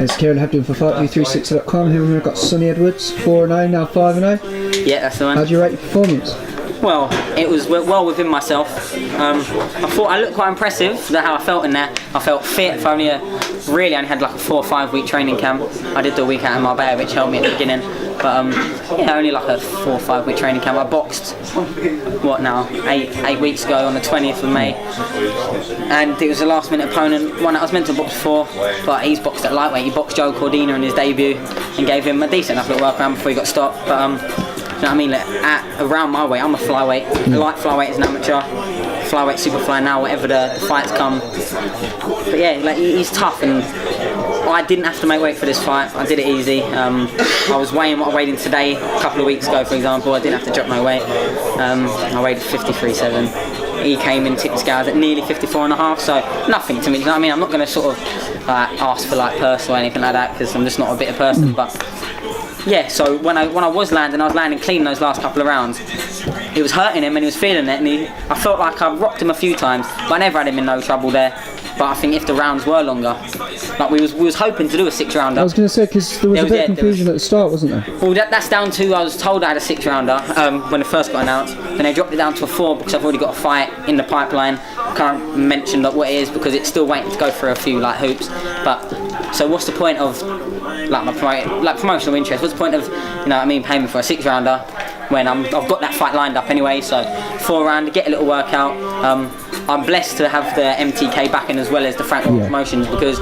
It's Kieran Hebden for FV360.com. Here we've got Sonny Edwards, 4-0, now 5-0. Yeah, that's the one. How do you rate your performance? Well, it was well within myself. I thought I looked quite impressive for how I felt in there. I felt fit for only had like a 4 or 5 week training camp. I did the week out in Marbella, which helped me at the beginning. But yeah, only like a 4 or 5 week training camp. I boxed, what now, 8 weeks ago on the 20th of May. And it was a last minute opponent, one that I was meant to box for, but he's boxed at lightweight. He boxed Joe Cordina in his debut and gave him a decent enough little workaround before he got stopped. But you know what I mean, like, around my weight, I'm a flyweight. Light flyweight is an amateur. Flyweight, super fly now, whatever the fights come. But yeah, like, he's tough, and I didn't have to make weight for this fight. I did it easy. I was weighing what I weighed in today a couple of weeks ago, for example. I didn't have to drop my weight. I weighed 53.7. He came in, tipped the scales at nearly 54.5, so nothing to me. You know what I mean? I'm not going to sort of ask for like purse or anything like that, because I'm just not a bitter person. But yeah, so when I was landing clean those last couple of rounds. It was hurting him and he was feeling it, and I felt like I rocked him a few times, but I never had him in no trouble there. But I think if the rounds were longer, like we was hoping to do a 6-rounder. I was going to say, because there was a bit of confusion at the start, wasn't there? Well, that's down to, I was told I had a 6-rounder when it first got announced. Then they dropped it down to a 4 because I've already got a fight in the pipeline. Can't mention what it is because it's still waiting to go through a few like hoops. But so what's the point of like my promotional interest? What's the point of, you know what I mean, paying me for a 6-rounder when I've got that fight lined up anyway? So 4 round, get a little workout. I'm blessed to have the MTK backing as well as the Frank promotions, because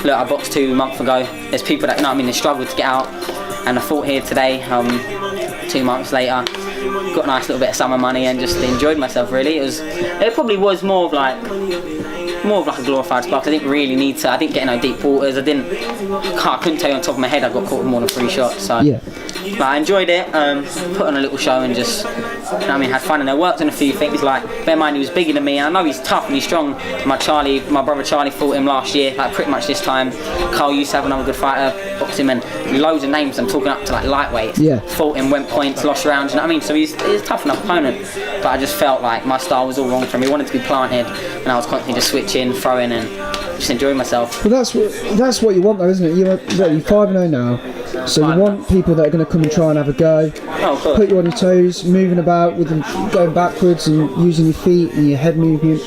look, I boxed 2 months ago. There's people that, you know what I mean, they struggle to get out, and I fought here today. 2 months later, got a nice little bit of summer money and just enjoyed myself. Really, it probably was more of like a glorified spark. I didn't really need to. I didn't get in no deep waters. I couldn't tell you on top of my head I got caught with more than 3 shots. So yeah. But I enjoyed it, put on a little show and just, you know what I mean, had fun. And I worked on a few things, like, bear in mind he was bigger than me, and I know he's tough and he's strong. My brother Charlie fought him last year, like pretty much this time. Carl used to have another good fighter, boxed him, and loads of names, I'm talking up to like lightweights. Yeah. Fought him, went points, lost rounds, you know what I mean? So he's a tough enough opponent, but I just felt like my style was all wrong for him. He wanted to be planted, and I was constantly just switching, throwing, and just enjoying myself. Well, that's what you want though, isn't it? You're 5-0 now, so you want people that are going to come and try and have a go, put you on your toes, moving about with them, going backwards and using your feet and your head movement.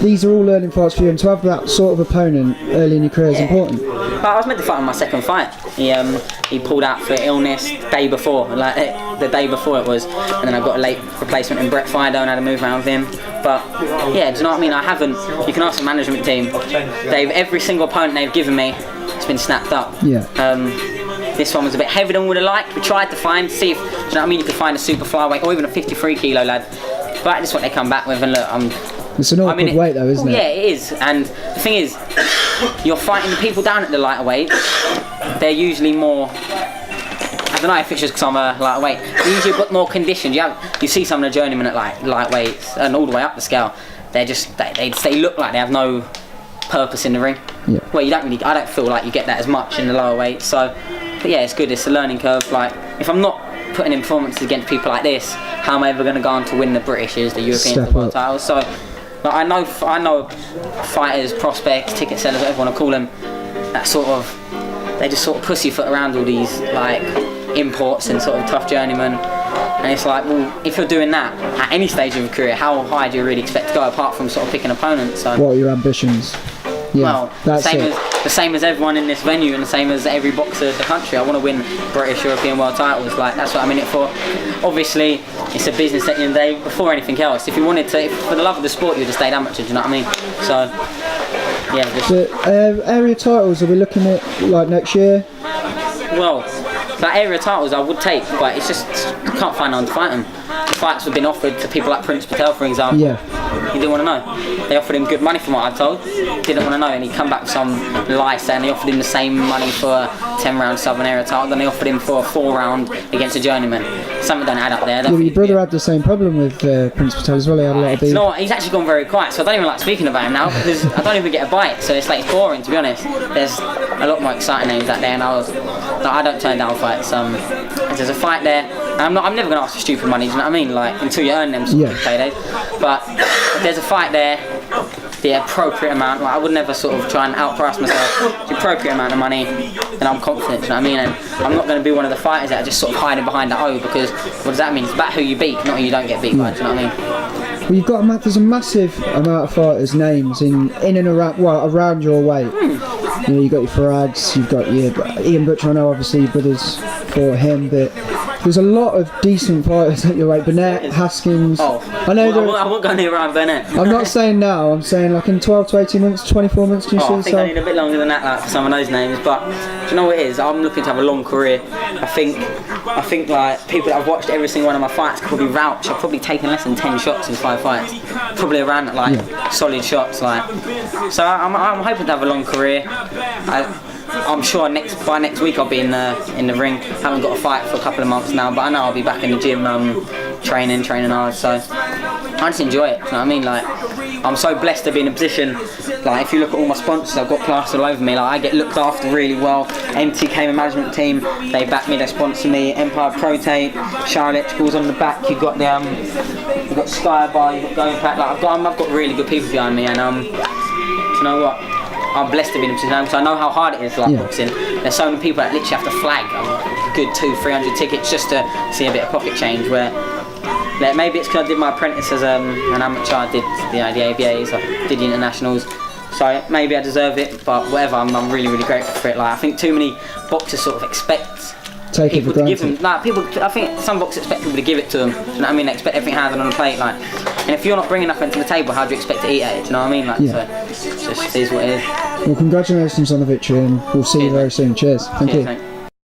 These are all learning fights for you, and to have that sort of opponent early in your career is important. I was meant to fight on my 2nd fight. He pulled out for illness the day before it was, and then I got a late replacement in Brett Fido and had to move around with him. But yeah, do you know what I mean? I haven't. You can ask the management team. Every single opponent they've given me, it's been snapped up. Yeah. This one was a bit heavier than we would have liked. We tried to see if, do you know what I mean, you could find a super flyweight or even a 53 kilo lad. But that's what they come back with, and look, it's an awkward weight though, isn't it? Yeah, it is. And the thing is, you're fighting the people down at the lighter weight. They're usually more, I don't know if it's just because I'm a lighter weight, they're usually a bit more conditioned. You see some of the journeymen at like lightweights and all the way up the scale, they're just, they look like they have no purpose in the ring. Yeah. Well, I don't feel like you get that as much in the lower weight. So, but yeah, it's good. It's a learning curve. Like, if I'm not putting in performances against people like this, how am I ever going to go on to win the Britishes, the European world titles? So, like, I know fighters, prospects, ticket sellers, whatever you want to call them, that sort of, they just sort of pussyfoot around all these like imports and sort of tough journeymen. And it's like, well, if you're doing that at any stage of your career, how high do you really expect to go apart from sort of picking opponents? So, what are your ambitions? Yeah, well, the same as everyone in this venue, and the same as every boxer in the country. I want to win British, European world titles. Like, that's what I'm in it for. Obviously, it's a business at the end of the day before anything else. If you wanted to, for the love of the sport, you'd have stayed amateur. Do you know what I mean? So, yeah. So, area titles, are we looking at like next year? Well, like area titles I would take, but it's just, I can't find anyone to fight them. The fights have been offered to people like Prince Patel, for example. Yeah. He didn't want to know. They offered him good money from what I'm told. Didn't want to know, and he come back with some lie saying they offered him the same money for a 10-round Southern area title than they offered him for a 4-round against a journeyman. Something don't add up there. Well, your brother had the same problem with Prince Patel as well. He had a lot of beef. You know what? He's actually gone very quiet, so I don't even like speaking about him now because I don't even get a bite. So it's like it's boring, to be honest. There's a lot more exciting names out there, and I don't turn down fights. There's a fight there. I'm never going to ask for stupid money. Do you know what I mean? Like, until you earn them sort of paydays. But there's a fight there. the appropriate amount. Like, I would never sort of try and outprice myself. The appropriate amount of money, and I'm confident. You know what I mean? And I'm not going to be one of the fighters that are just sort of hiding behind the O, because what does that mean? It's about who you beat, not who you don't get beat by. Do you know what I mean? Well, you've got there's a massive amount of fighters' names in and around, well, around your weight. You know, you've got your Farags, you've got your Ian Butcher. I know obviously your brothers fought him, but there's a lot of decent fighters at your weight. Burnett, Haskins. Oh, I know. I won't go near Ryan Burnett. I'm not saying now. I'm saying like in 12 to 18 months, 24 months. Can you see I think I need a bit longer than that, like, for some of those names. But do you know what it is? I'm looking to have a long career. I think like people that I've watched every single one of my fights could probably vouch. I've probably taken less than 10 shots in 5 fights. Probably around like solid shots. Like, so I'm hoping to have a long career. I'm sure by next week I'll be in the ring. Haven't got a fight for a couple of months now, but I know I'll be back in the gym, training hard. So I just enjoy it. You know what I mean? Like, I'm so blessed to be in a position. Like, if you look at all my sponsors, I've got plastered all over me. Like, I get looked after really well. MTK, my management team, they back me, they sponsor me. Empire Pro Tape, Shower Electricals on the back. You've got you've got Sky Bar, you've got Going Back. Like, I've got really good people behind me, and you know what? I'm blessed to be in a position because I know how hard it is, like boxing. There's so many people that literally have to flag a good 200-300 tickets just to see a bit of pocket change. Where maybe it's because I did my apprentice as an amateur. I did the ABAs, I did the internationals, so maybe I deserve it. But whatever, I'm really grateful for it. Like, I think too many boxers sort of expect people to give them. Like, I think some boxers expect people to give it to them. Do you know what I mean? They expect everything handed on the plate. Like, and if you're not bringing nothing to the table, how do you expect to eat at it? Do you know what I mean? Like, so it just is what it is. Well, congratulations on the victory, and we'll see you very soon. Cheers. Thank you. Mate.